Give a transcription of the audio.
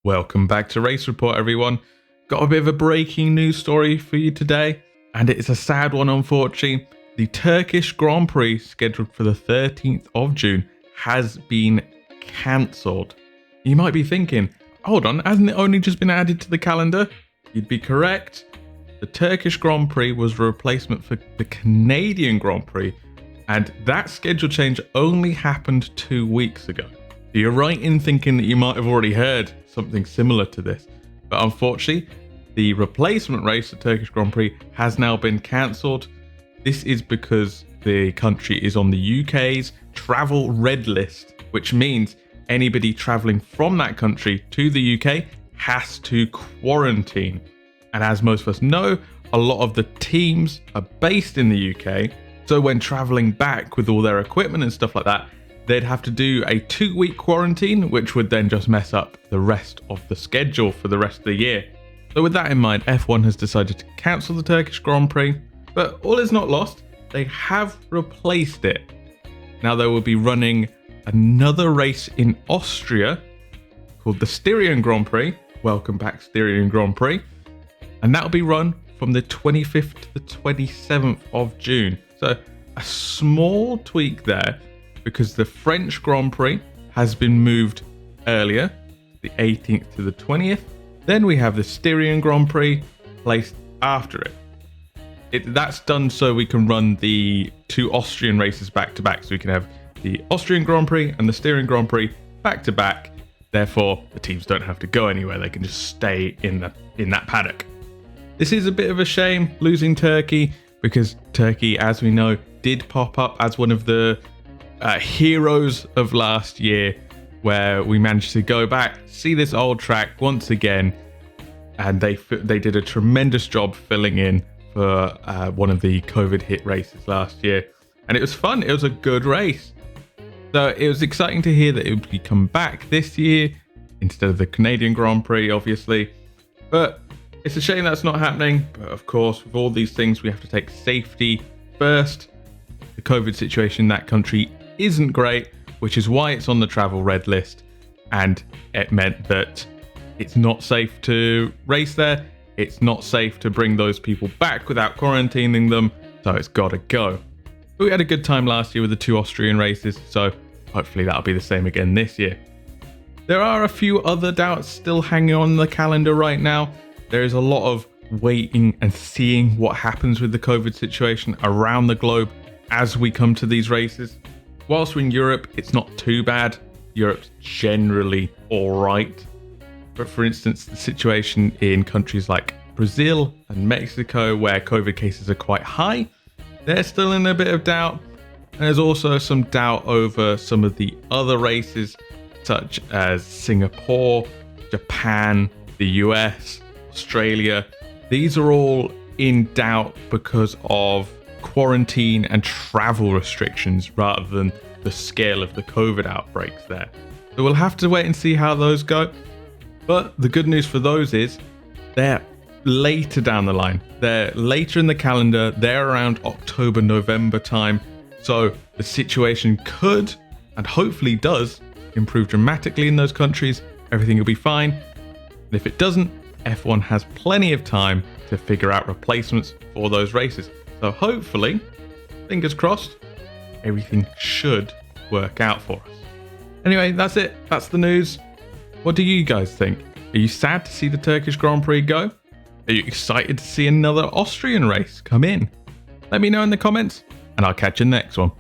Welcome back to Race Report, everyone. Got a bit of a breaking news story for you today, and it's a sad one, unfortunately. The Turkish Grand Prix, scheduled for the 13th of June, has been cancelled. You might be thinking, hold on, hasn't it only just been added to the calendar? You'd be correct. The Turkish Grand Prix was a replacement for the Canadian Grand Prix, and that schedule change only happened 2 weeks ago. You're right in thinking that you might have already heard something similar to this, but unfortunately, the replacement race, the Turkish Grand Prix, has now been cancelled. This is because the country is on the UK's travel red list, which means anybody travelling from that country to the UK has to quarantine. And as most of us know, a lot of the teams are based in the UK, so when travelling back with all their equipment and stuff like that, they'd have to do a 2-week quarantine, which would then just mess up the rest of the schedule for the rest of the year. So with that in mind, F1 has decided to cancel the Turkish Grand Prix, but all is not lost. They have replaced it. Now they will be running another race in Austria called the Styrian Grand Prix. Welcome back, Styrian Grand Prix. And that'll be run from the 25th to the 27th of June. So a small tweak there, because the French Grand Prix has been moved earlier, the 18th to the 20th. Then we have the Styrian Grand Prix placed after it. That's done so we can run the 2 Austrian races back to back. So we can have the Austrian Grand Prix and the Styrian Grand Prix back to back. Therefore, the teams don't have to go anywhere. They can just stay in that paddock. This is a bit of a shame, losing Turkey, because Turkey, as we know, did pop up as one of the heroes of last year, where we managed to go back, see this old track once again, and they did a tremendous job filling in for one of the COVID hit races last year, and it was fun. It was a good race, so it was exciting to hear that it would come back this year instead of the Canadian Grand Prix, obviously. But it's a shame that's not happening. But of course, with all these things, we have to take safety first. The COVID situation in that country isn't great, which is why it's on the travel red list, and it meant that it's not safe to race there. It's not safe to bring those people back without quarantining them, so it's gotta go. But we had a good time last year with the 2 Austrian races, so hopefully that'll be the same again this year. There are a few other doubts still hanging on the calendar right now. There is a lot of waiting and seeing what happens with the COVID situation around the globe as we come to these races. Whilst we're in Europe, it's not too bad. Europe's generally all right. But for instance, the situation in countries like Brazil and Mexico, where COVID cases are quite high, they're still in a bit of doubt. And there's also some doubt over some of the other races, such as Singapore, Japan, the US, Australia. These are all in doubt because of quarantine and travel restrictions rather than the scale of the COVID outbreaks there. So we'll have to wait and see how those go. But the good news for those is they're later down the line. They're later in the calendar. They're around October, November time. So the situation could, and hopefully does, improve dramatically in those countries. Everything will be fine. And if it doesn't, F1 has plenty of time to figure out replacements for those races. So hopefully, fingers crossed, everything should work out for us. Anyway, that's it. That's the news. What do you guys think? Are you sad to see the Turkish Grand Prix go? Are you excited to see another Austrian race come in? Let me know in the comments, and I'll catch you next one.